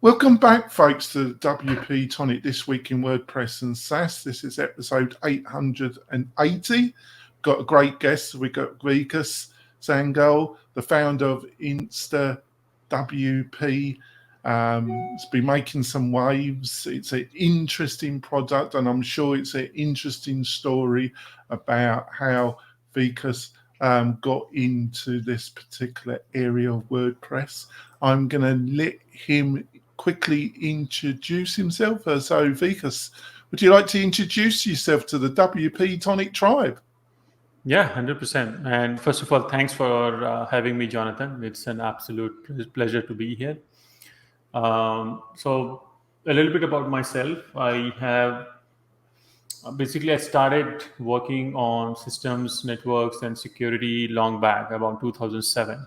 Welcome back, folks, to WP-Tonic This Week in WordPress and SaaS. This is episode 880. Got a great guest. We got Vikas Sangal, the founder of Insta WP. It's been making some waves. It's an interesting product, and I'm sure it's an interesting story about how Vikas got into this particular area of WordPress. I'm going to let him quickly introduce himself. So, Vikas, would you like to introduce yourself to the WP-Tonic tribe? Yeah, 100%. And first of all, thanks for having me, Jonathan. It's an absolute pleasure to be here. So, a little bit about myself. I started working on systems, networks, and security long back, about 2007.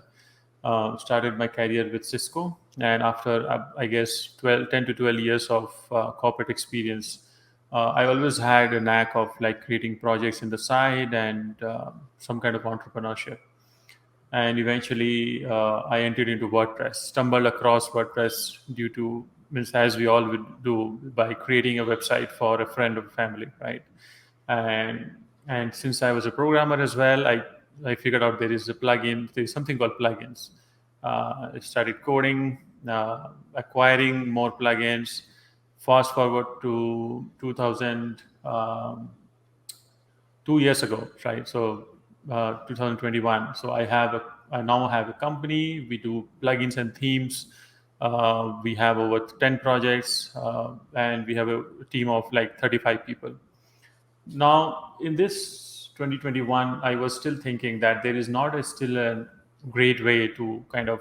Started my career with Cisco, and after I guess 10 to 12 years of corporate experience, I always had a knack of like creating projects in the side and some kind of entrepreneurship. And eventually, I entered into WordPress. Stumbled across WordPress due to, as we all would do, by creating a website for a friend or family, right? And since I was a programmer as well, I figured out there is something called plugins. I started coding, acquiring more plugins. Fast forward to 2000, 2 years ago, right? So 2021. So I now have a company. We do plugins and themes. We have over 10 projects, and we have a team of like 35 people. Now, in this 2021, I was still thinking that there is not still a great way to kind of,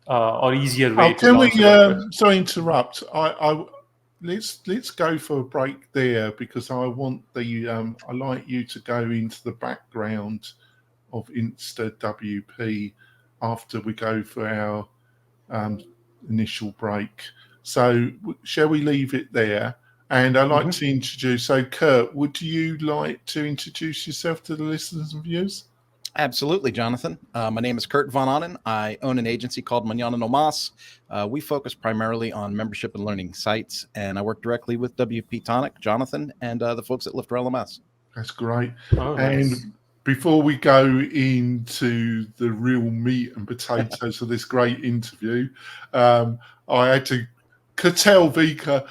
or easier way to launch a WordPress. Sorry to interrupt. Let's go for a break there, because I want I like you to go into the background of Insta WP after we go for our initial break. So shall we leave it there? And I'd like to introduce, so Kurt, would you like to introduce yourself to the listeners and viewers? Absolutely, Jonathan. My name is Kurt Von Onen. I own an agency called Mañana No Mas. We focus primarily on membership and learning sites, and I work directly with WP-Tonic, Jonathan, and the folks at Lifter LMS. That's great. Oh, and nice. Before we go into the real meat and potatoes of this great interview, I had to curtail Vika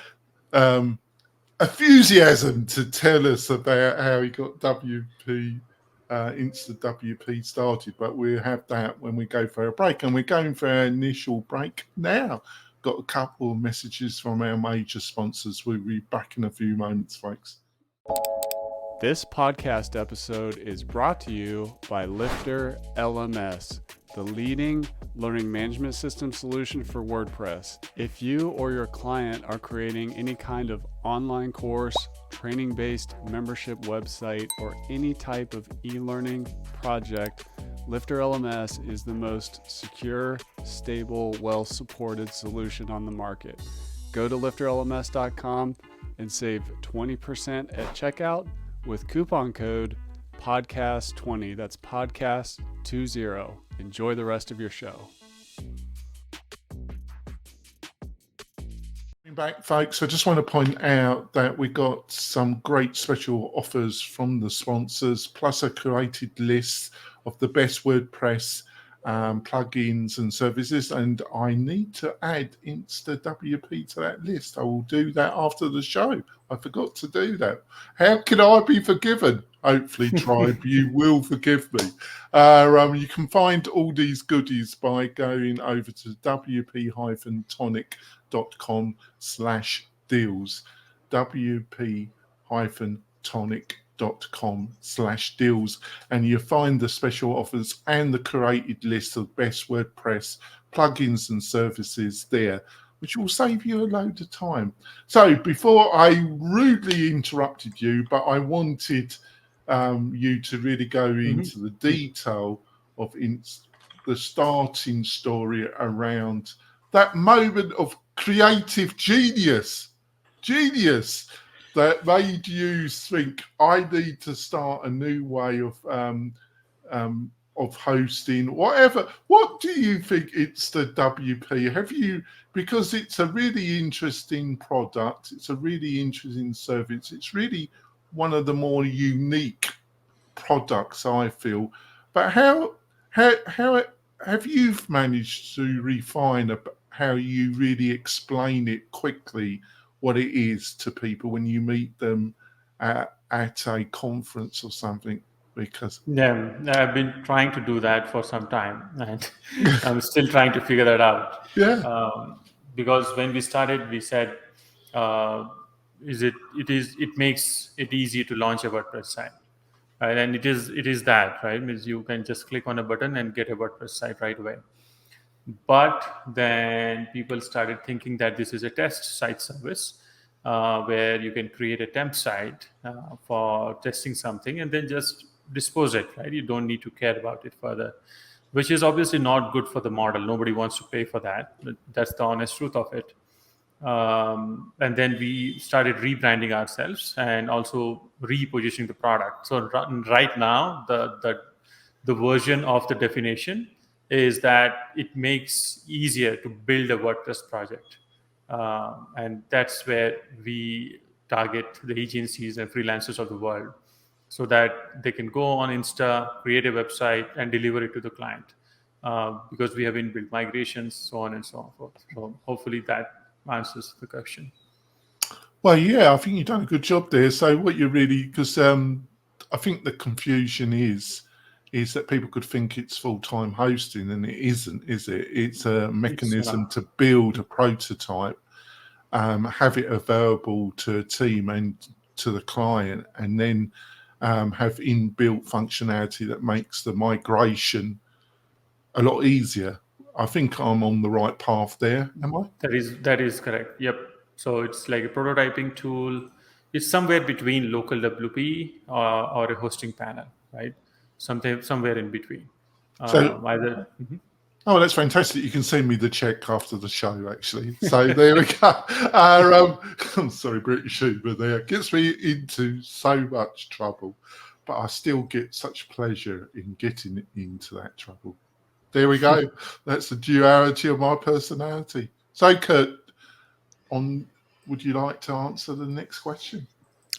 enthusiasm to tell us about how he got WP Insta WP started, but we'll have that when we go for a break, and we're going for our initial break now. Got a couple of messages from our major sponsors. We'll be back in a few moments, folks. This podcast episode is brought to you by Lifter LMS, the leading learning management system solution for WordPress. If you or your client are creating any kind of online course, training-based membership website, or any type of e-learning project, Lifter LMS is the most secure, stable, well-supported solution on the market. Go to lifterlms.com and save 20% at checkout with coupon code podcast20. That's podcast20. Enjoy the rest of your show. Back, folks. I just want to point out that we got some great special offers from the sponsors, plus a curated list of the best WordPress plugins and services, and I need to add Insta WP to that list. I will do that after the show. I forgot to do that. How can I be forgiven? Hopefully, tribe, you will forgive me. You can find all these goodies by going over to wp-tonic.com/deals. wp-tonic.com/deals, and you find the special offers and the curated list of best WordPress plugins and services there, which will save you a load of time. So before I rudely interrupted you, but I wanted you to really go into the detail of the starting story around that moment of creative genius that made you think, I need to start a new way of hosting, whatever. What do you think it's the WP? Have you because it's a really interesting product. It's a really interesting service. It's really one of the more unique products, I feel. But how have you managed to refine how you really explain it quickly, what it is to people when you meet them at a conference or something? Because Yeah, I've been trying to do that for some time, and I'm still trying to figure that out. yeah, Because when we started, we said, uh, it makes it easy to launch a WordPress site, right? And it is that, right? Means you can just click on a button and get a WordPress site right away. But then people started thinking that this is a test site service, where you can create a temp site for testing something and then just dispose it, right? You don't need to care about it further, which is obviously not good for the model. Nobody wants to pay for that. That's the honest truth of it. And then we started rebranding ourselves and also repositioning the product. So right now, the version of the definition is that it makes easier to build a WordPress project, and that's where we target the agencies and freelancers of the world, so that they can go on Insta, create a website, and deliver it to the client. Because we have inbuilt migrations, so on and so forth. So hopefully that answers the question. well, yeah, I think you've done a good job there. So what you really, because I think the confusion is that people could think it's full-time hosting, and it isn't, is it? It's a mechanism to build a prototype, have it available to a team and to the client, and then have inbuilt functionality that makes the migration a lot easier. I think I'm on the right path there, am I? That is correct. Yep. So it's like a prototyping tool. It's somewhere between local WP or a hosting panel, right? Somewhere in between. So- Either. Oh, that's fantastic. You can send me the check after the show, actually. So there we go. I'm sorry, British humour there. Gets me into so much trouble, but I still get such pleasure in getting into that trouble. There we go. That's the duality of my personality. So, Kurt, would you like to answer the next question?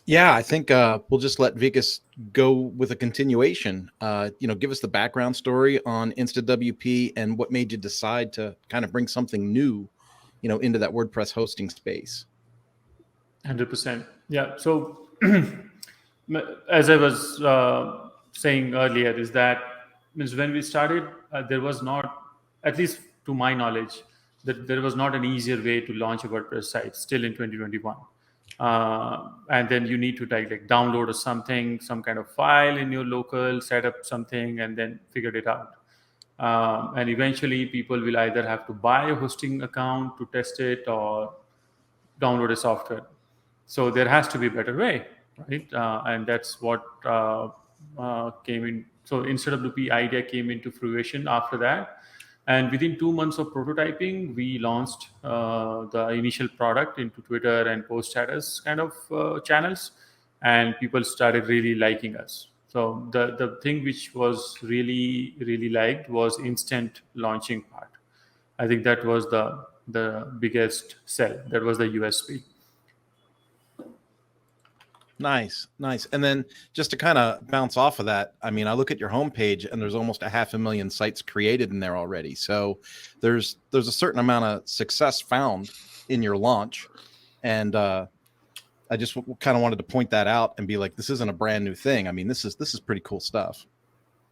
Yeah, I think we'll just let Vikas go with a continuation. Give us the background story on InstaWP and what made you decide to kind of bring something new, into that WordPress hosting space. 100%. Yeah. So, as I was saying earlier, is that means when we started, there was not, at least to my knowledge, that there was not an easier way to launch a WordPress site still in 2021. And then you need to like download some kind of file in your local, set up something, and then figure it out. And eventually, people will either have to buy a hosting account to test it or download a software. So there has to be a better way, right? And that's what came in. So InstaWP idea came into fruition after that. And within 2 months of prototyping, we launched the initial product into Twitter and post status kind of channels, and people started really liking us. So the thing which was really, really liked was instant launching part. I think that was the biggest sell. That was the USP. Nice. And then just to kind of bounce off of that, I mean, I look at your homepage and there's almost 500,000 sites created in there already. So there's a certain amount of success found in your launch. And I just kind of wanted to point that out and be like, this isn't a brand new thing. I mean, this is pretty cool stuff.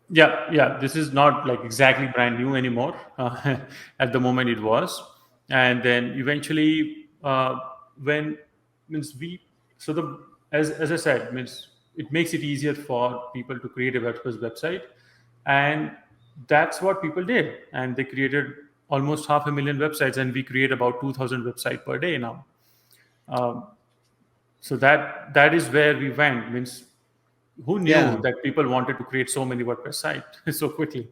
Yeah. This is not like exactly brand new anymore. At the moment it was. And then eventually as I said, means it makes it easier for people to create a WordPress website, and that's what people did. And they created almost 500,000 websites, and we create about 2,000 websites per day now. So that is where we went. Means who knew that people wanted to create so many WordPress sites so quickly?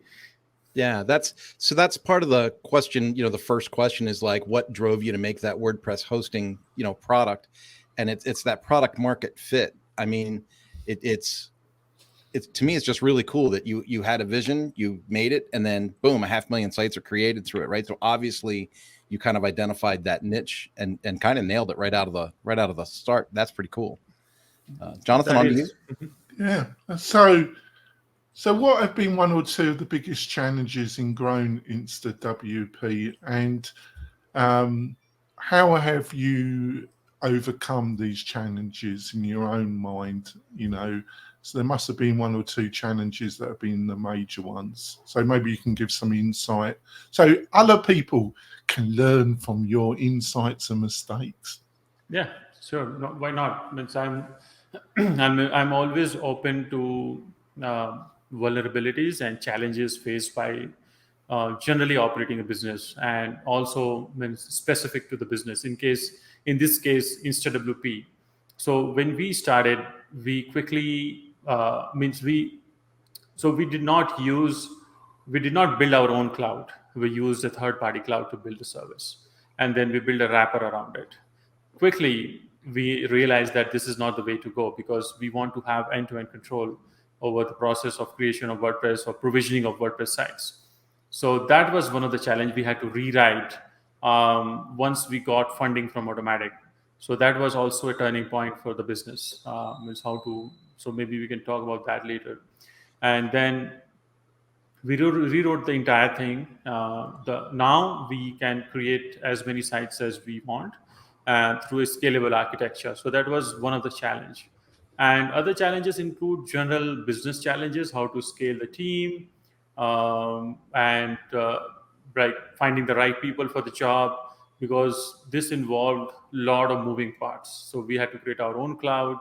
Yeah, that's part of the question. The first question is like, what drove you to make that WordPress hosting, product? And it's that product market fit. I mean, it's to me, it's just really cool that you had a vision, you made it, and then boom, 500,000 sites are created through it, right? So obviously you kind of identified that niche and kind of nailed it right out of the start. That's pretty cool. Jonathan, on to you. Yeah. So what have been one or two of the biggest challenges in growing Insta WP, and how have you overcome these challenges in your own mind? So there must have been one or two challenges that have been the major ones. So maybe you can give some insight so other people can learn from your insights and mistakes. Yeah, sure. No, why not? Means I'm always open to vulnerabilities and challenges faced by generally operating a business, and also means specific to the business. In this case, InstaWP. So when we started, we quickly we did not build our own cloud. We used a third-party cloud to build the service, and then we build a wrapper around it. Quickly, we realized that this is not the way to go, because we want to have end-to-end control over the process of creation of WordPress or provisioning of WordPress sites. So that was one of the challenges we had to rewrite once we got funding from Automatic. So that was also a turning point for the business. So maybe we can talk about that later. And then we rewrote the entire thing. Now we can create as many sites as we want through a scalable architecture. So that was one of the challenge. And other challenges include general business challenges, how to scale the team, and finding the right people for the job, because this involved a lot of moving parts. So we had to create our own cloud.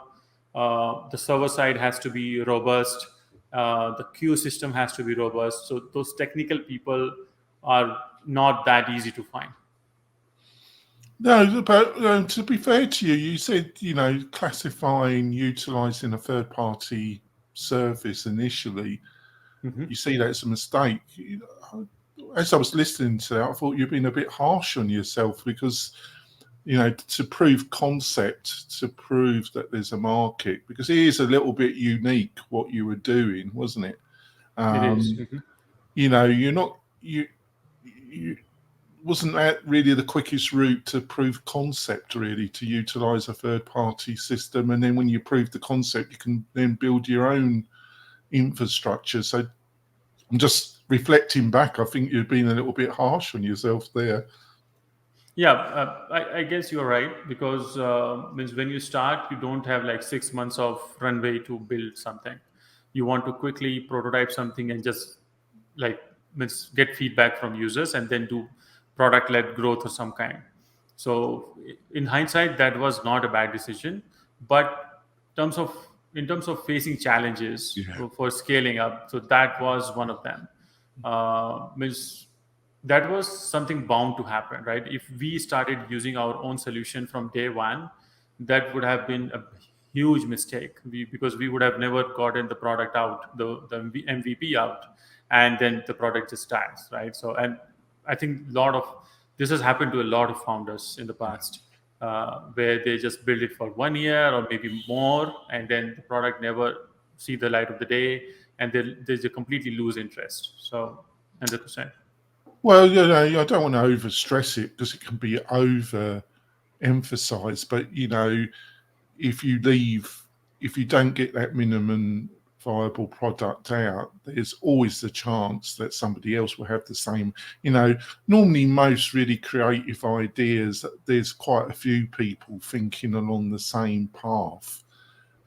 The server side has to be robust. The queue system has to be robust. So those technical people are not that easy to find. No, but to be fair to you, you said, classifying, utilizing a third-party service initially, you see that as a mistake. As I was listening to that, I thought you'd been a bit harsh on yourself, because, to prove concept, to prove that there's a market, because it is a little bit unique what you were doing, wasn't it? It is. You wasn't that really the quickest route to prove concept, really, to utilize a third-party system? And then when you prove the concept, you can then build your own infrastructure. So I'm just reflecting back, I think you've been a little bit harsh on yourself there. Yeah, I guess you're right, because means when you start, you don't have like 6 months of runway to build something. You want to quickly prototype something and just get feedback from users, and then do product-led growth of some kind. So in hindsight, that was not a bad decision. But in terms of facing challenges for scaling up, so that was one of them. That was something bound to happen, right? If we started using our own solution from day one, that would have been a huge mistake, because we would have never gotten the product out, the MVP out, and then the product just dies, right? So, and I think this has happened to a lot of founders in the past, where they just build it for 1 year or maybe more, and then the product never see the light of the day, and they completely lose interest. So 100%. Well, I don't want to overstress it, because it can be over-emphasized. But, if you don't get that minimum viable product out, there's always the chance that somebody else will have the same. Normally most really creative ideas, there's quite a few people thinking along the same path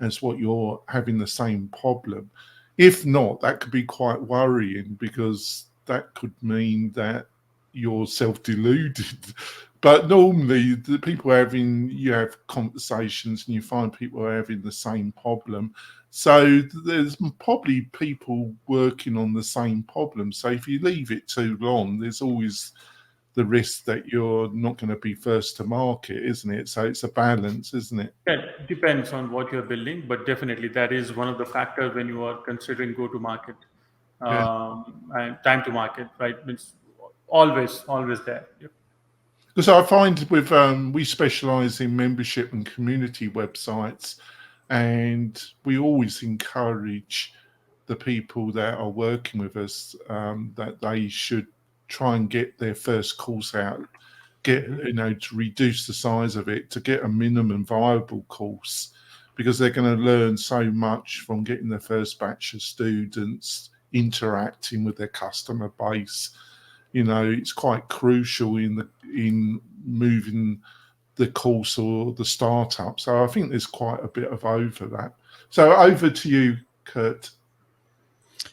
as what you're having, the same problem. If not, that could be quite worrying, because that could mean that you're self-deluded. But normally the people you have conversations and you find people are having the same problem. So there's probably people working on the same problem. So if you leave it too long, there's always the risk that you're not going to be first to market, isn't it? So it's a balance, isn't it? Yeah, it depends on what you're building, but definitely that is one of the factors when you are considering go-to-market. And time to market, right? It's always there. Yep. Because I find with we specialize in membership and community websites, and we always encourage the people that are working with us that they should try and get their first course out get, to reduce the size of it, to get a minimum viable course, because they're going to learn so much from getting their first batch of students interacting with their customer base. It's quite crucial in moving the course or the startup. So I think there's quite a bit of overlap. So over to you, Kurt.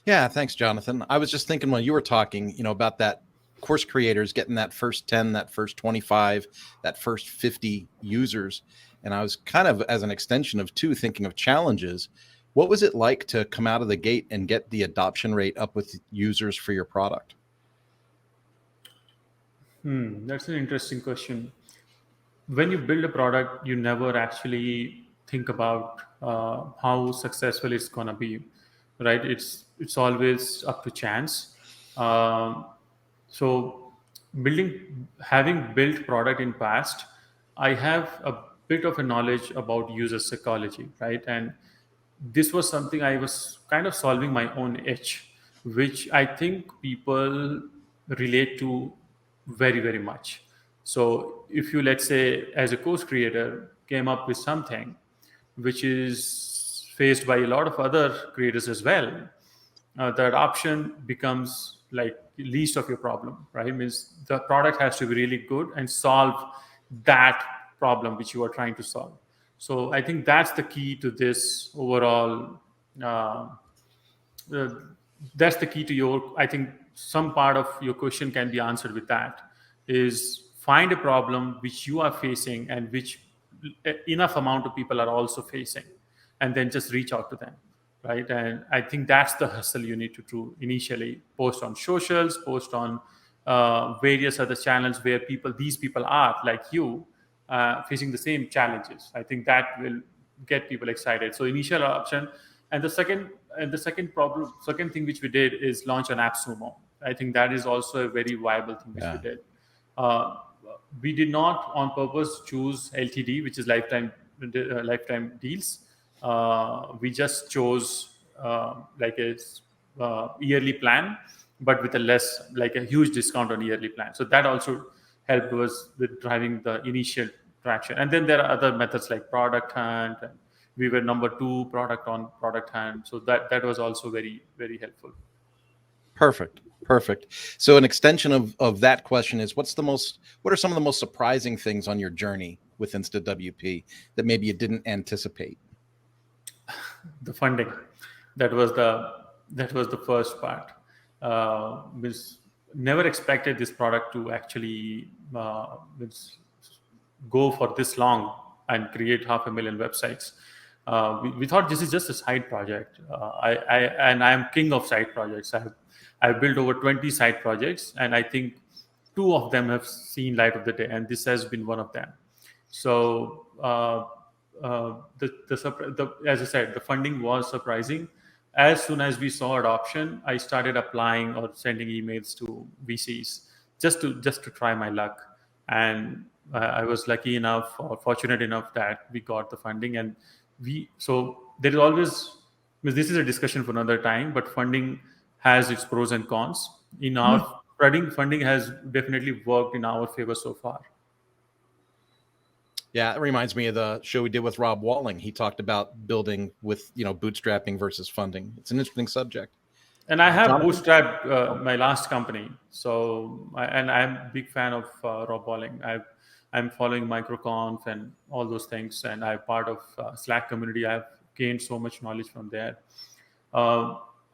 Yeah, thanks, Jonathan. I was just thinking when you were talking, about that course creators getting that first 10, that first 25, that first 50 users. And I was kind of, as an extension of two, thinking of challenges. What was it like to come out of the gate and get the adoption rate up with users for your product? That's an interesting question. When you build a product, you never actually think about how successful it's gonna be, right? It's always up to chance. So having built product in past, I have a bit of a knowledge about user psychology, right? And this was something I was kind of solving my own itch, which I think people relate to very, very much. So if you, let's say, as a course creator, came up with something which is faced by a lot of other creators as well, the adoption becomes like least of your problem, right? Means the product has to be really good and solve that problem which you are trying to solve. So I think that's the key to this overall. That's the key to your. I think some part of your question can be answered with that. Is find a problem which you are facing and which enough amount of people are also facing, and then just reach out to them, right? And I think that's the hustle you need to do initially. Post on socials, post on various other channels where these people are like you, facing the same challenges. I think that will get people excited. So initial option, and the second thing which we did is launch an AppSumo. I think that is also a very viable thing which we did. We did not on purpose choose LTD, which is lifetime deals. We just chose like a yearly plan, but with a huge discount on yearly plan. So that also helped us with driving the initial traction. And then there are other methods like Product Hunt. And we were number 2 product on Product Hunt. So that was also very, very helpful. Perfect. So an extension of that question is, what are some of the most surprising things on your journey with InstaWP that maybe you didn't anticipate? The funding. That was the first part. Never expected this product to actually go for this long and create 500,000 websites. We thought this is just a side project. I'm king of side projects. I've built over 20 side projects, and I think 2 of them have seen light of the day, and this has been one of them. So as I said, the funding was surprising. As soon as we saw adoption, I started applying or sending emails to VCs just to try my luck. And I was lucky enough or fortunate enough that we got the funding. And so there is always, this is a discussion for another time, but funding has its pros and cons. In our funding has definitely worked in our favor so far. Yeah, it reminds me of the show we did with Rob Walling. He talked about building with, bootstrapping versus funding. It's an interesting subject. And I have bootstrapped my last company. So, I'm a big fan of Rob Walling. I'm following MicroConf and all those things, and I'm part of Slack community. I've gained so much knowledge from there.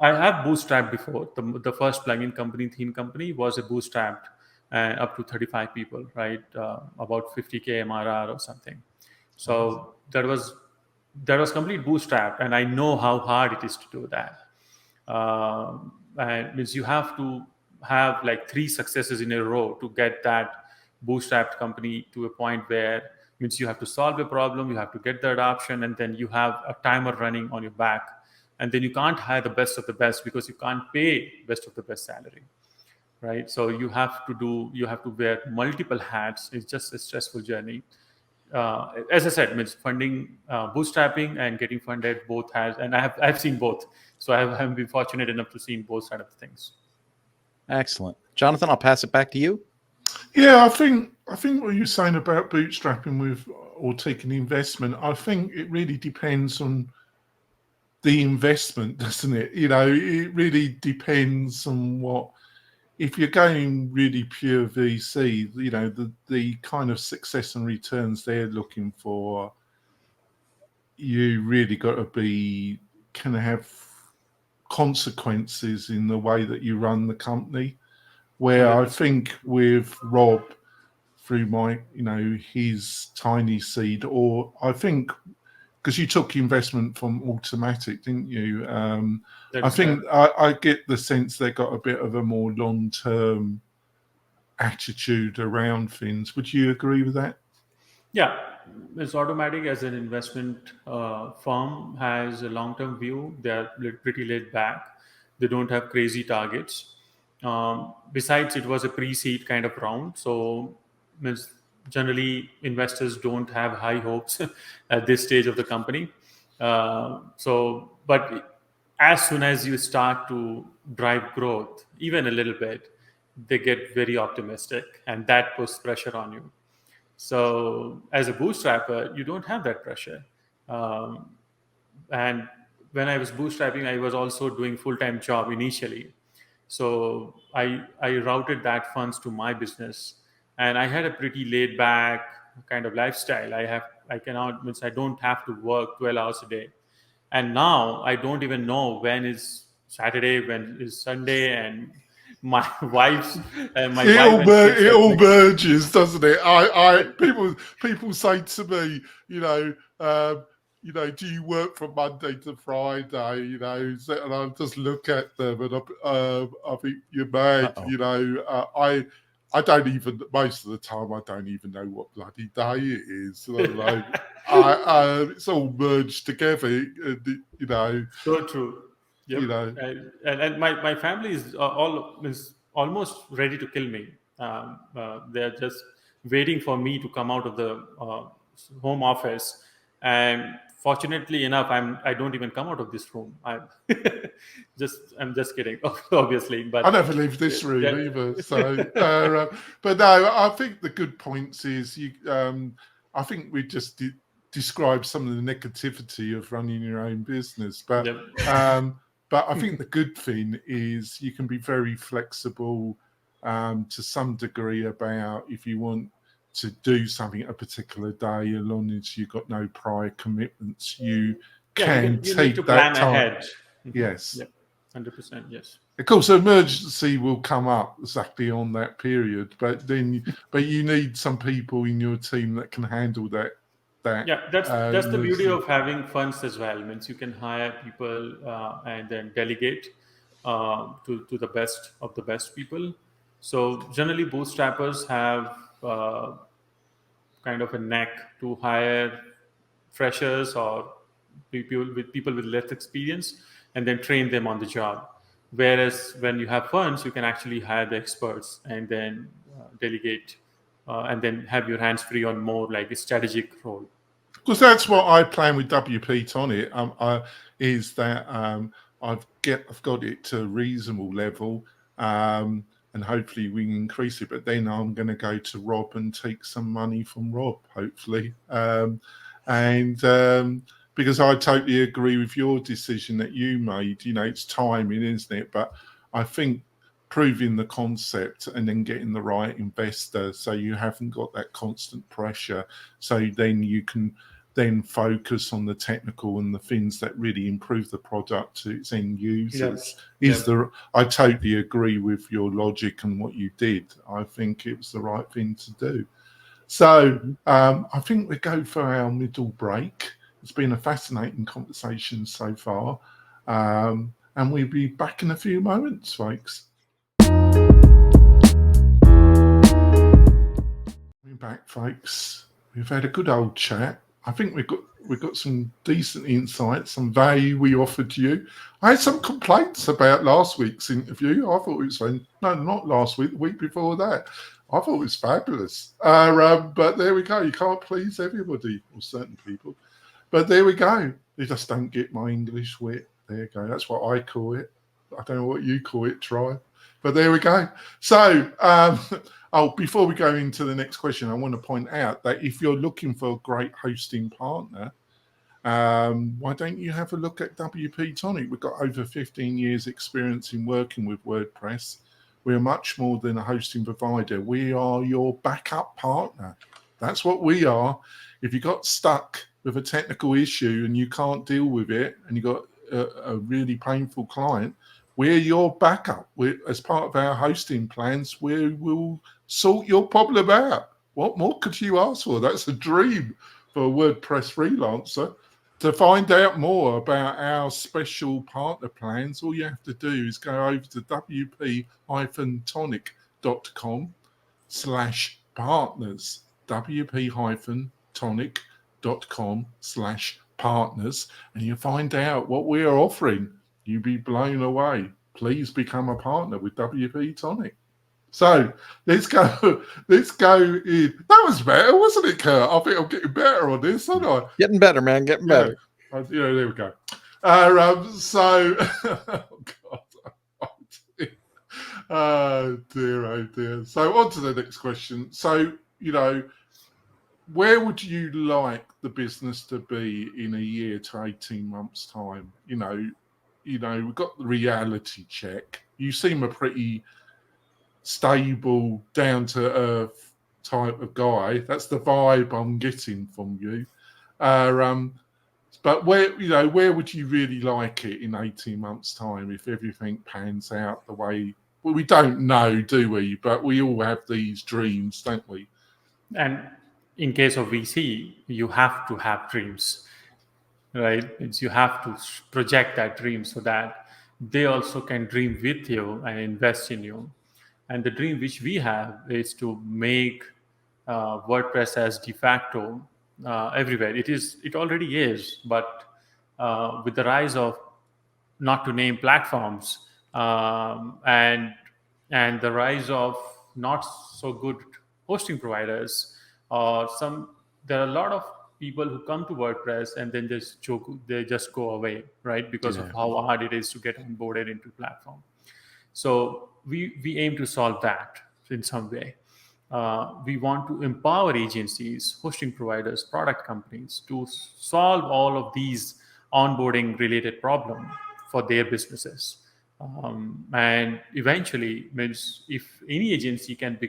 I have bootstrapped before. The first plugin company, theme company, was a bootstrapped, up to 35 people, right? About 50K MRR or something. So that was complete bootstrap, and I know how hard it is to do that. And means you have to have like 3 successes in a row to get that bootstrapped company to a point where means you have to solve a problem, you have to get the adoption, and then you have a timer running on your back. And then you can't hire the best of the best because you can't pay best of the best salary, right? So you have to wear multiple hats. It's just a stressful journey. As I said, means funding, bootstrapping and getting funded both has, and I've seen both. So I've been fortunate enough to see both sides of the things. Excellent. Jonathan, I'll pass it back to you. Yeah, I think what you're saying about bootstrapping with or taking investment, I think it really depends on the investment, doesn't it? It really depends on what. If you're going really pure VC, the kind of success and returns they're looking for, you really got to be can have consequences in the way that you run the company. Where I 100%. think with Rob, through my, his tiny seed, or I think because you took investment from Automatic, didn't you? That I is think correct. I get the sense they got a bit of a more long-term attitude around things. Would you agree with that? Yeah, it's Automatic as an investment firm has a long-term view. They're pretty laid back. They don't have crazy targets. Besides, it was a pre-seed kind of round, so means generally investors don't have high hopes at this stage of the company. But as soon as you start to drive growth, even a little bit, they get very optimistic, and that puts pressure on you. So as a bootstrapper, you don't have that pressure. Um, and when I was bootstrapping, I was also doing full-time job initially. So I routed that funds to my business, and I had a pretty laid back kind of lifestyle. I cannot means I don't have to work 12 hours a day, and now I don't even know when is Saturday, when is Sunday, and my wife's my wife and kids It have all like merges, doesn't it? People say to me, do you work from Monday to Friday? And I just look at them and I think you're mad. I don't even most of the time I don't even know what bloody day it is. It's all merged together. so true. Yep. You know. And my family is all is almost ready to kill me. They're just waiting for me to come out of the home office. And fortunately enough, I don't even come out of this room. I'm just kidding, obviously. I But never leave this room yeah, either. So, but no, I think the good points is you. I think we just described some of the negativity of running your own business, yep. but I think the good thing is you can be very flexible to some degree about if you want to do something a particular day, as long as you've got no prior commitments, you Yeah, can you need to take that plan time. ahead. Yes. Yep. 100%. Yes. Of course, emergency will come up exactly on that period, but you need some people in your team that can handle that. Yeah, that's the beauty emergency. of having funds as well. Means you can hire people and then delegate to the best of the best people. So generally, bootstrappers have kind of a knack to hire freshers or people with less experience and then train them on the job. Whereas when you have funds, you can actually hire the experts and then delegate and then have your hands free on more like a strategic role. Because that's what I plan with WP-Tonic. Is that I've got it to a reasonable level, and hopefully we can increase it. But then I'm going to go to Rob and take some money from Rob, hopefully, and because I totally agree with your decision that you made. It's timing, isn't it? But I think proving the concept and then getting the right investor so you haven't got that constant pressure, so then you can then focus on the technical and the things that really improve the product to its end users. I totally agree with your logic and what you did. I think it was the right thing to do. So I think we go for our middle break. It's been a fascinating conversation so far, and we'll be back in a few moments, folks. We're back, folks. We've had a good old chat. I think we've got some decent insights, some value we offered to you. I had some complaints about last week's interview. I thought it was fun. No, not last week, the week before that. I thought it was fabulous. But there we go. You can't please everybody or certain people. But there we go. You just don't get my English wit. There you go. That's what I call it. I don't know what you call it, Troy. But there we go. So Oh, before we go into the next question, I want to point out that if you're looking for a great hosting partner, why don't you have a look at WP-Tonic? We've got over 15 years experience in working with WordPress. We're much more than a hosting provider. We are your backup partner. That's what we are. If you got stuck with a technical issue and you can't deal with it, and you got a really painful client, we're your backup. As part of our hosting plans, we will sort your problem out. What more could you ask for? That's a dream for a WordPress freelancer. To find out more about our special partner plans, all you have to do is go over to wp-tonic.com/partners. wp-tonic.com/partners, and you find out what we are offering. You'll be blown away. Please become a partner with WP-Tonic. So let's go in. That was better, wasn't it, Kurt? I think I'm getting better on this, aren't I? Getting better, man. Getting better. Yeah, there we go. So, oh dear. So on to the next question. So, where would you like the business to be in a year to 18 months' time? We've got the reality check. You seem a pretty stable, down-to-earth type of guy. That's the vibe I'm getting from you. But where would you really like it in 18 months' time if everything pans out the way? Well, we don't know, do we? But we all have these dreams, don't we? And in case of VC, you have to have dreams, right? You have to project that dream so that they also can dream with you and invest in you. And the dream which we have is to make WordPress as de facto everywhere. It already is, but with the rise of, not to name platforms, and the rise of not so good hosting providers, there are a lot of people who come to WordPress and then they just go away, right? Because of how hard it is to get onboarded into platform. So we aim to solve that in some way. We want to empower agencies, hosting providers, product companies to solve all of these onboarding related problems for their businesses. And eventually, means if any agency can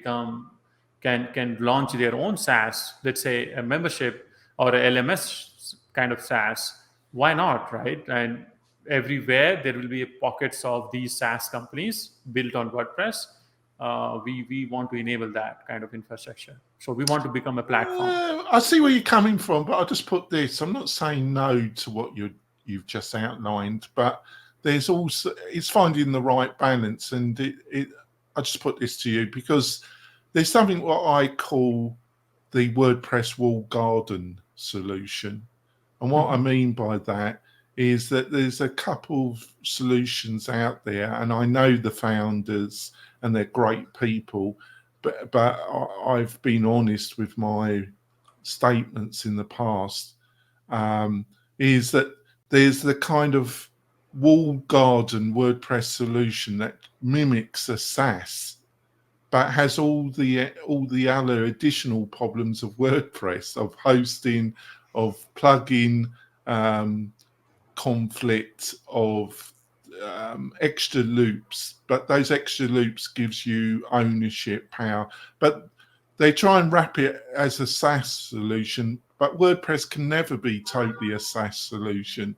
launch their own SaaS, let's say a membership or a LMS kind of SaaS, why not, right? And everywhere there will be pockets of these SaaS companies built on WordPress. We want to enable that kind of infrastructure. So we want to become a platform. I see where you're coming from, but I'll just put this. I'm not saying no to what you've just outlined, but there's also, it's finding the right balance. And I just put this to you because there's something what I call the WordPress wall garden solution. And what I mean by that is that there's a couple of solutions out there, and I know the founders and they're great people, but I've been honest with my statements in the past, is that there's the kind of wall garden WordPress solution that mimics a SaaS, but has all the other additional problems of WordPress, of hosting, of plugin conflict, of extra loops. But those extra loops gives you ownership, power. But they try and wrap it as a SaaS solution, but WordPress can never be totally a SaaS solution.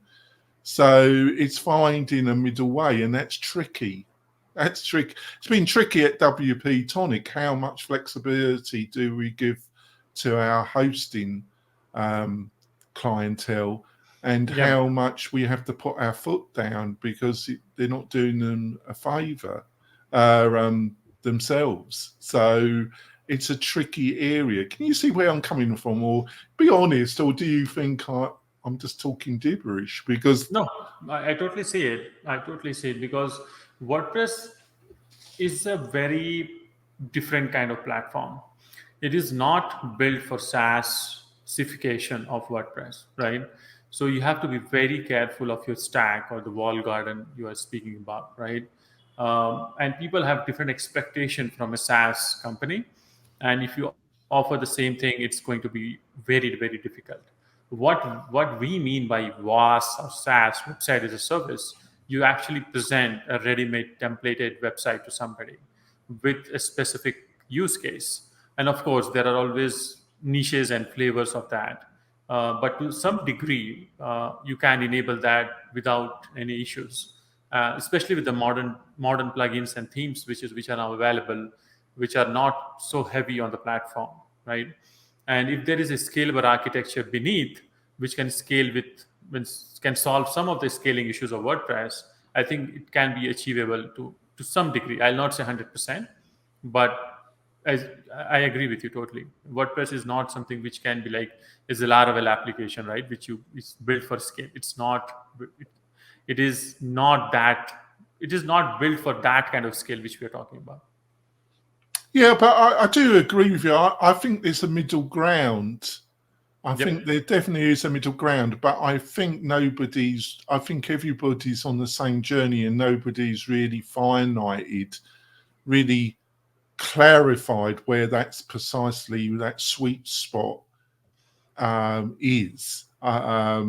So it's finding a middle way, and that's tricky. That's tricky. It's been tricky at WP-Tonic. How much flexibility do we give to our hosting clientele, and how much we have to put our foot down because they're not doing them a favor themselves. So it's a tricky area. Can you see where I'm coming from, or be honest, or do you think I'm just talking gibberish? Because no, I totally see it. Because WordPress is a very different kind of platform. It is not built for SaaSification of WordPress, right? So you have to be very careful of your stack or the wall garden you are speaking about, right? And people have different expectation from a SaaS company. And if you offer the same thing, it's going to be very, very difficult. What we mean by WAS or SaaS, website as a service, you actually present a ready-made templated website to somebody with a specific use case. And of course, there are always niches and flavors of that. But to some degree, you can enable that without any issues, especially with the modern plugins and themes which are now available, which are not so heavy on the platform, right? And if there is a scalable architecture beneath, which can scale can solve some of the scaling issues of WordPress, I think it can be achievable to some degree. I'll not say 100%, but as I agree with you totally. WordPress is not something which can be like is a Laravel application, right? It's built for scale. It's not. It is not that. It is not built for that kind of scale which we are talking about. Yeah, but I do agree with you. I think there's a middle ground. I think there definitely is a middle ground, but I think everybody's on the same journey and nobody's really finalized, really clarified where that's precisely that sweet spot is. I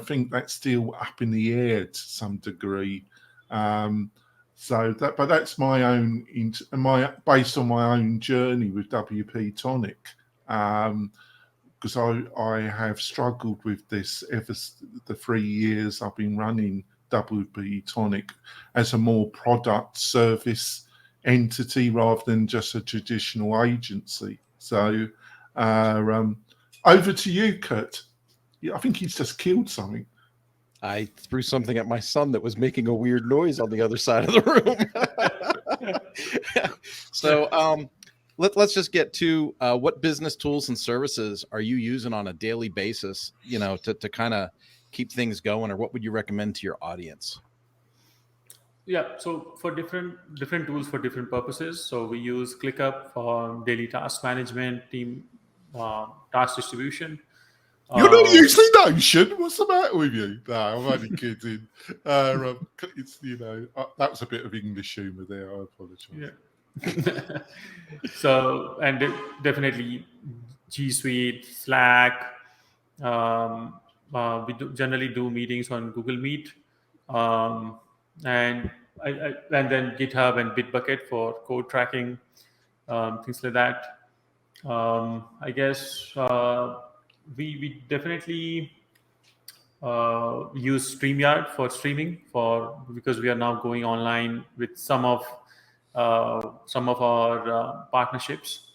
think that's still up in the air to some degree. But that's my own based on my own journey with WP-Tonic. Because I have struggled with this ever the 3 years I've been running WP-Tonic as a more product service entity rather than just a traditional agency. So over to you, Kurt. I think he's just killed something. I threw something at my son that was making a weird noise on the other side of the room. So let's just get to what business tools and services are you using on a daily basis, to kind of keep things going, or what would you recommend to your audience? Yeah, so for different tools for different purposes. So we use ClickUp for daily task management, team task distribution. You're not using Notion. What's the matter with you? No, I'm only kidding. It's that was a bit of English humour there. I apologise. Yeah. So definitely G Suite, Slack. We generally do meetings on Google Meet, and then GitHub and Bitbucket for code tracking, things like that. I guess we definitely use StreamYard for streaming because we are now going online with some of our partnerships,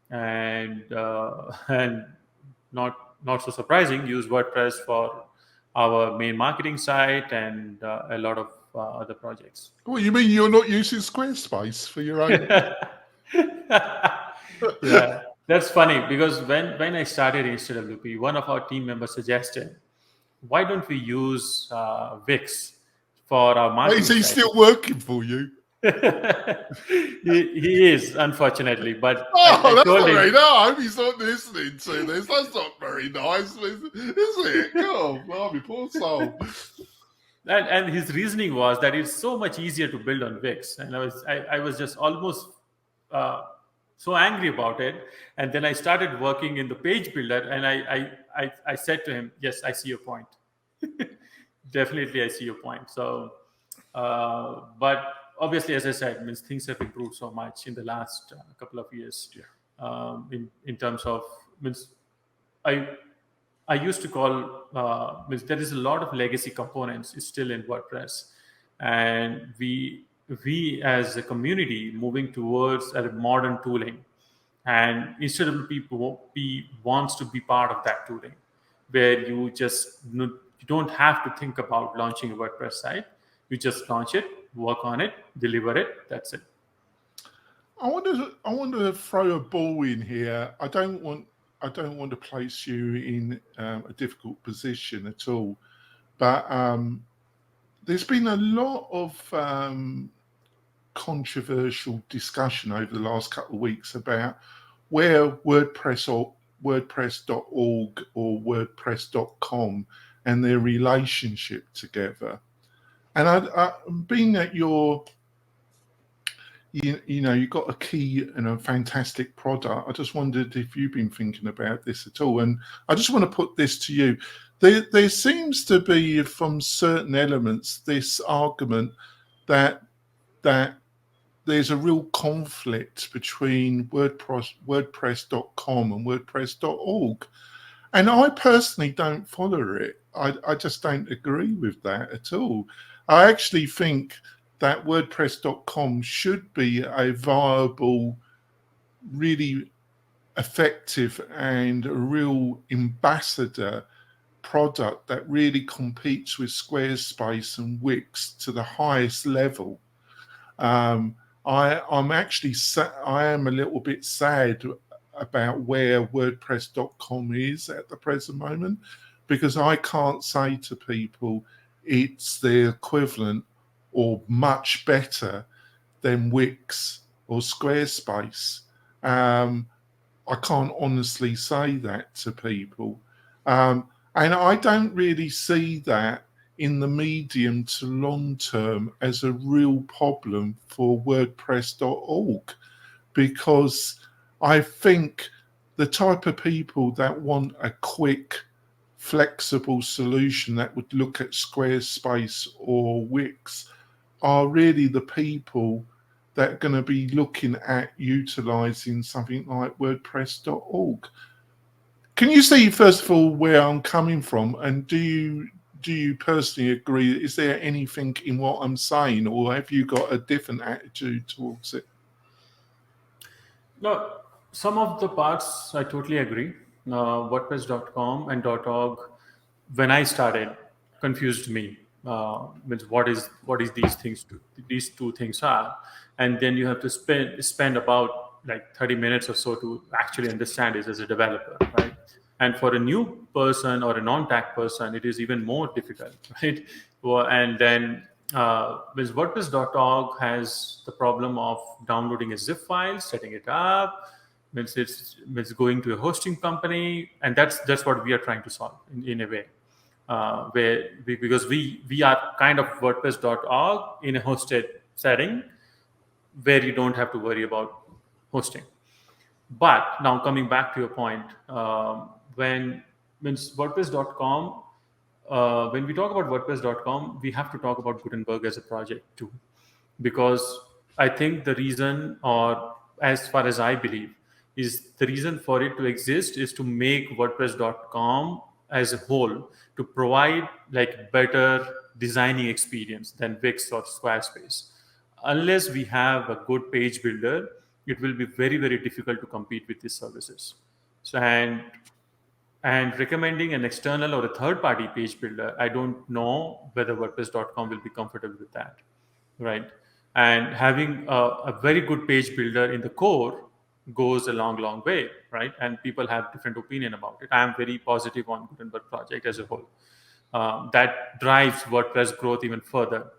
and not so surprising, use WordPress for our main marketing site and a lot of other projects. What, you mean you're not using Squarespace for your own? Yeah, that's funny because when I started HTWP, one of our team members suggested, why don't we use Wix for our marketing Is he site? still working for you? he is, unfortunately, but that's not very nice. I hope he's not listening to this. That's not very nice, is it? God, blimey, poor soul. And his reasoning was that it's so much easier to build on Wix, and I was just almost so angry about it. And then I started working in the page builder, and I said to him, yes, I see your point. Definitely, I see your point. So, but obviously, as I said, things have improved so much in the last couple of years. Yeah. In terms of I used to call there is a lot of legacy components still in WordPress, and we as a community moving towards a modern tooling, and instead of people wants to be part of that tooling, where you don't have to think about launching a WordPress site. You just launch it, work on it, deliver it. That's it. I want to throw a ball in here. I don't want to place you in a difficult position at all, but there's been a lot of controversial discussion over the last couple of weeks about where WordPress or WordPress.org or WordPress.com and their relationship together. And being that you're you've got a key and a fantastic product. I just wondered if you've been thinking about this at all. And I just want to put this to you. There seems to be, from certain elements, this argument that there's a real conflict between WordPress.com and WordPress.org. And I personally don't follow it. I just don't agree with that at all. I actually think that WordPress.com should be a viable, really effective and a real ambassador product that really competes with Squarespace and Wix to the highest level. I am a little bit sad about where WordPress.com is at the present moment, because I can't say to people it's the equivalent or much better than Wix or Squarespace. I can't honestly say that to people. And I don't really see that in the medium to long term as a real problem for WordPress.org, because I think the type of people that want a quick, flexible solution that would look at Squarespace or Wix are really the people that are going to be looking at utilizing something like WordPress.org. Can you see, first of all, where I'm coming from? And do you personally agree? Is there anything in what I'm saying, or have you got a different attitude towards it? No, some of the parts I totally agree. WordPress.com and .org, when I started, confused me. Means what is these two things are, and then you have to spend about like 30 minutes or so to actually understand it as a developer, right? And for a new person or a non-tech person, it is even more difficult, right? And then with WordPress.org has the problem of downloading a zip file, setting it up, means going to a hosting company, and that's what we are trying to solve in a way. Because we are kind of WordPress.org in a hosted setting where you don't have to worry about hosting. But now coming back to your point, when WordPress.com, when we talk about WordPress.com, we have to talk about Gutenberg as a project too, because I think the reason, or as far as I believe, is the reason for it to exist is to make WordPress.com as a whole to provide like better designing experience than Wix or Squarespace. Unless we have a good page builder, it will be very, very difficult to compete with these services. So and recommending an external or a third-party page builder, I don't know whether WordPress.com will be comfortable with that, right? And having a very good page builder in the core goes a long way, right? And people have different opinion about it. I am very positive on Gutenberg project as a whole. That drives WordPress growth even further.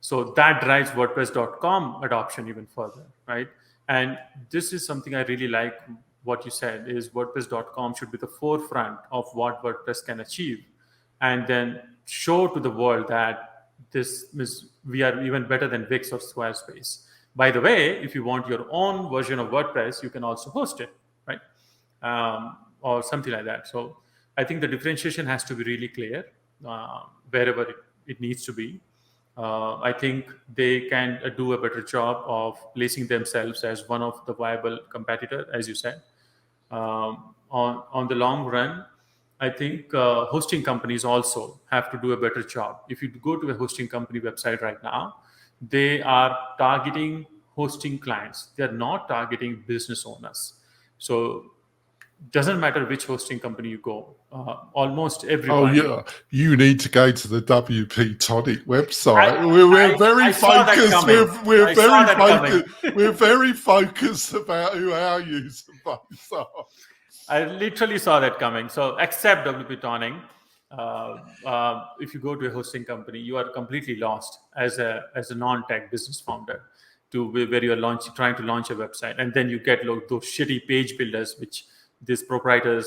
So that drives WordPress.com adoption even further, right? And this is something I really like. What you said is WordPress.com should be the forefront of what WordPress can achieve, and then show to the world that we are even better than Wix or Squarespace. By the way, if you want your own version of WordPress, you can also host it, right? Or something like that. So I think the differentiation has to be really clear wherever it needs to be. I think they can do a better job of placing themselves as one of the viable competitor, as you said. On the long run, I think hosting companies also have to do a better job. If you go to a hosting company website right now, they are targeting hosting clients. They are not targeting business owners. So doesn't matter which hosting company you go, almost everybody. Oh yeah, you need to go to the WP-Tonic website. We're very focused. We're very focused about who our user base are. I literally saw that coming. So except WP-Tonic, if you go to a hosting company, you are completely lost as a non-tech business founder to where you are trying to launch a website, and then you get those shitty page builders, which these proprietary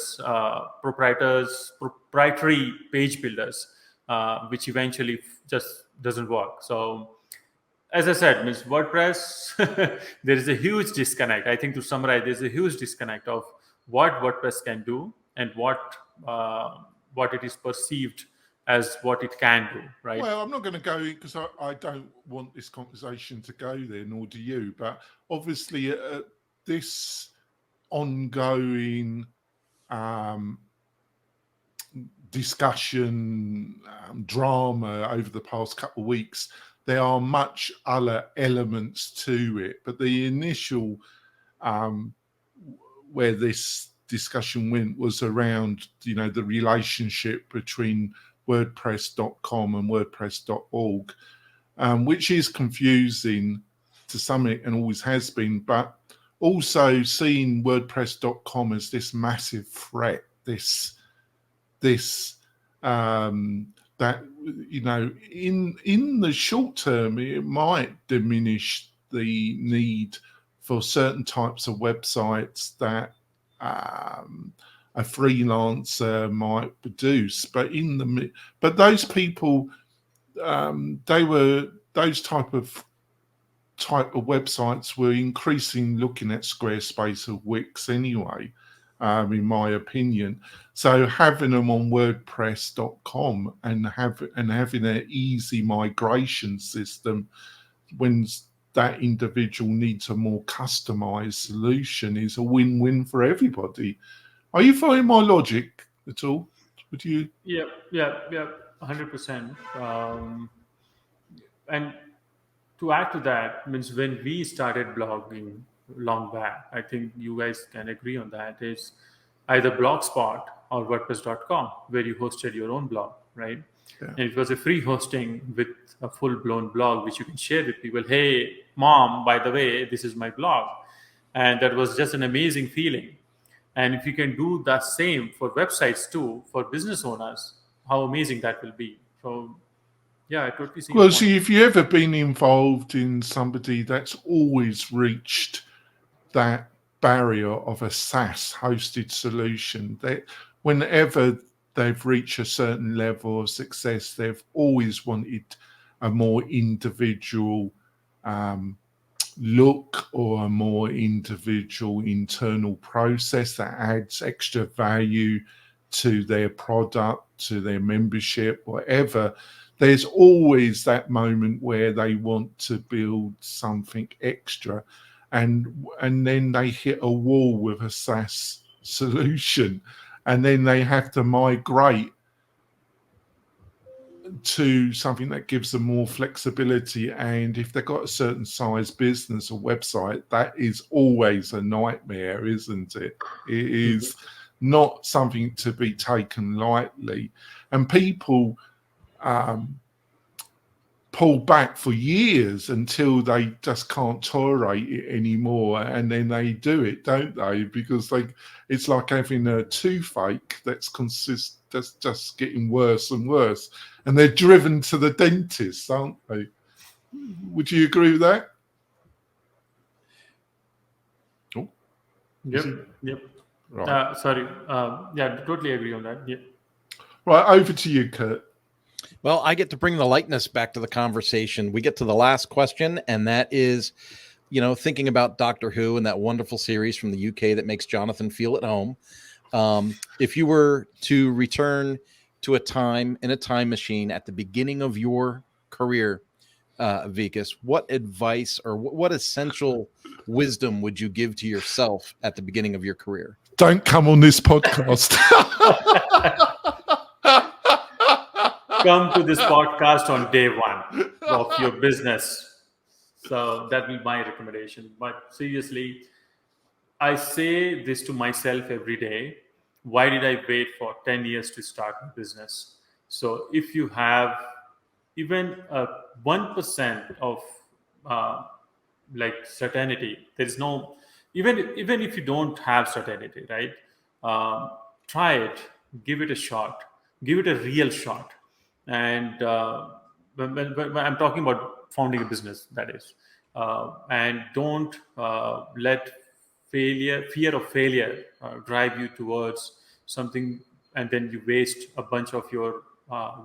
page builders, which eventually just doesn't work. So as I said, means WordPress, there is a huge disconnect. I think to summarize, there's a huge disconnect of what WordPress can do and what it is perceived as what it can do, right? Well, I'm not going to go because I don't want this conversation to go there, nor do you. But obviously, this ongoing discussion, drama over the past couple of weeks, there are much other elements to it. But the initial where this discussion went was around, the relationship between WordPress.com and WordPress.org, which is confusing to some extent and always has been, but also seeing WordPress.com as this massive threat, that in the short term it might diminish the need for certain types of websites that a freelancer might produce, but those people, they were those type of websites were increasingly looking at Squarespace or Wix anyway, in my opinion. So having them on WordPress.com and having an easy migration system when that individual needs a more customized solution is a win-win for everybody. Are you following my logic at all? Would you? Yeah, 100%. And to add to that, means when we started blogging long back, I think you guys can agree on that, is either Blogspot or WordPress.com, where you hosted your own blog, right? Yeah. And it was a free hosting with a full-blown blog which you can share with people. Hey, mom, by the way, this is my blog. And that was just an amazing feeling. And if you can do the same for websites too, for business owners, how amazing that will be. So, yeah, I totally see. Well, see, if you've ever been involved in somebody that's always reached that barrier of a SaaS hosted solution, that whenever they've reached a certain level of success, they've always wanted a more individual look or a more individual internal process that adds extra value to their product, to their membership, whatever. There's always that moment where they want to build something extra, and then they hit a wall with a SaaS solution, and then they have to migrate to something that gives them more flexibility. And if they've got a certain size business or website, that is always a nightmare, isn't it? It is not something to be taken lightly. And people pull back for years until they just can't tolerate it anymore, and then they do it, don't they? Because it's like having a toothache that's just getting worse and worse, and they're driven to the dentist, aren't they? Would you agree with that? Oh, Yep. right. Sorry. Yeah, totally agree on that. Yeah. Right, over to you, Kurt. Well, I get to bring the lightness back to the conversation. We get to the last question, and that is, thinking about Doctor Who and that wonderful series from the UK that makes Jonathan feel at home. If you were to return to a time in a time machine at the beginning of your career, Vikas, what advice or what essential wisdom would you give to yourself at the beginning of your career? Don't come on this podcast. Come to this podcast on day one of your business. So that will be my recommendation. But seriously, I say this to myself every day. Why did I wait for 10 years to start a business? So if you have even 1% of certainty, there's no, even if you don't have certainty, right? Try it, give it a shot, give it a real shot. And when I'm talking about founding a business, that is, and don't let fear of failure drive you towards something, and then you waste a bunch of your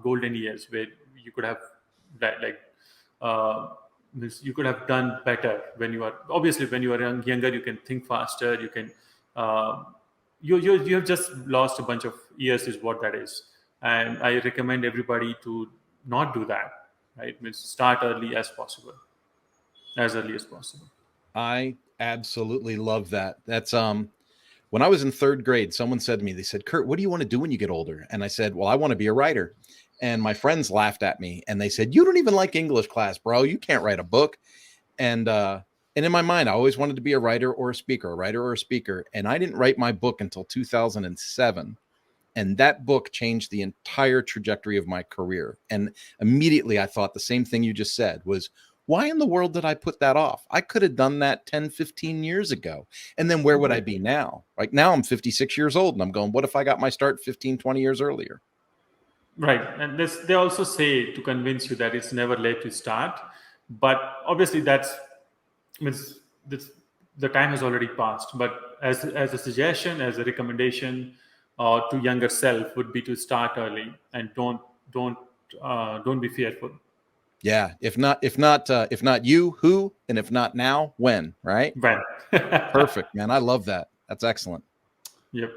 golden years where you could have you could have done better when you are younger. You can think faster. You can you have just lost a bunch of years, is what that is. And I recommend everybody to not do that. Right, means start early as possible, as early as possible. I absolutely love that. That's when I was in third grade, someone said to me, they said, Kurt, what do you want to do when you get older? And I said, well, I want to be a writer. And my friends laughed at me and they said, you don't even like English class, bro. You can't write a book. And in my mind, I always wanted to be a writer or a speaker, And I didn't write my book until 2007. And that book changed the entire trajectory of my career. And immediately I thought the same thing you just said was, why in the world did I put that off? I could have done that 10, 15 years ago. And then where would I be now? Right now I'm 56 years old and I'm going, what if I got my start 15, 20 years earlier? Right. And they also say to convince you that it's never late to start. But obviously means the time has already passed. But as a suggestion, as a recommendation to younger self would be to start early and don't be fearful. Yeah. If not you, who? And if not now, when? Right? When. Perfect, man. I love that. That's excellent. Yep.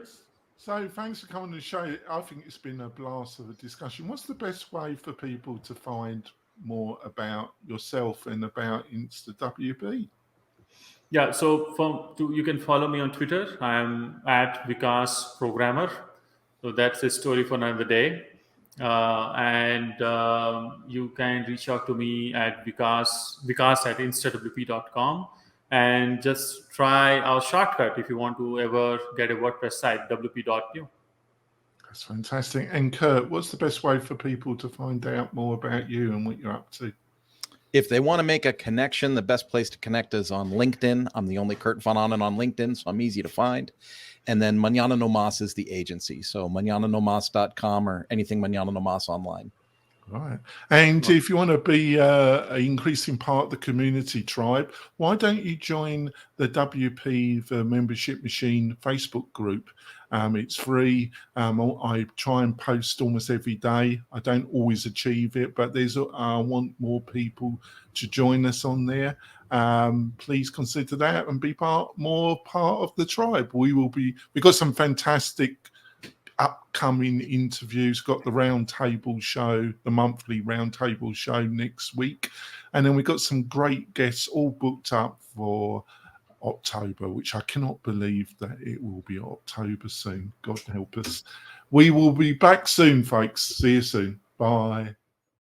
So thanks for coming to the show. I think it's been a blast of a discussion. What's the best way for people to find more about yourself and about InstaWP? Yeah, so you can follow me on Twitter. I'm at Vikas Programmer. So that's a story for another day. And you can reach out to me at Vikas at instawp.com, and just try our shortcut if you want to ever get a WordPress site, wp.io. That's fantastic. And Kurt, what's the best way for people to find out more about you and what you're up to? If they want to make a connection, the best place to connect is on LinkedIn. I'm the only Kurt Van Anen on LinkedIn, so I'm easy to find. And then Mañana No Mas is the agency. So mañananomas.com or anything Mañana No Mas online. Right. And if you want to be an increasing part of the community tribe, why don't you join the WP, the Membership Machine Facebook group? It's free. I try and post almost every day. I don't always achieve it, but I want more people to join us on there. Please consider that and be part of the tribe. We've got some fantastic upcoming interviews. Got the roundtable show, the monthly roundtable show next week, and then we've got some great guests all booked up for October, which I cannot believe that it will be October soon. God help us. We will be back soon, folks. See you soon. Bye.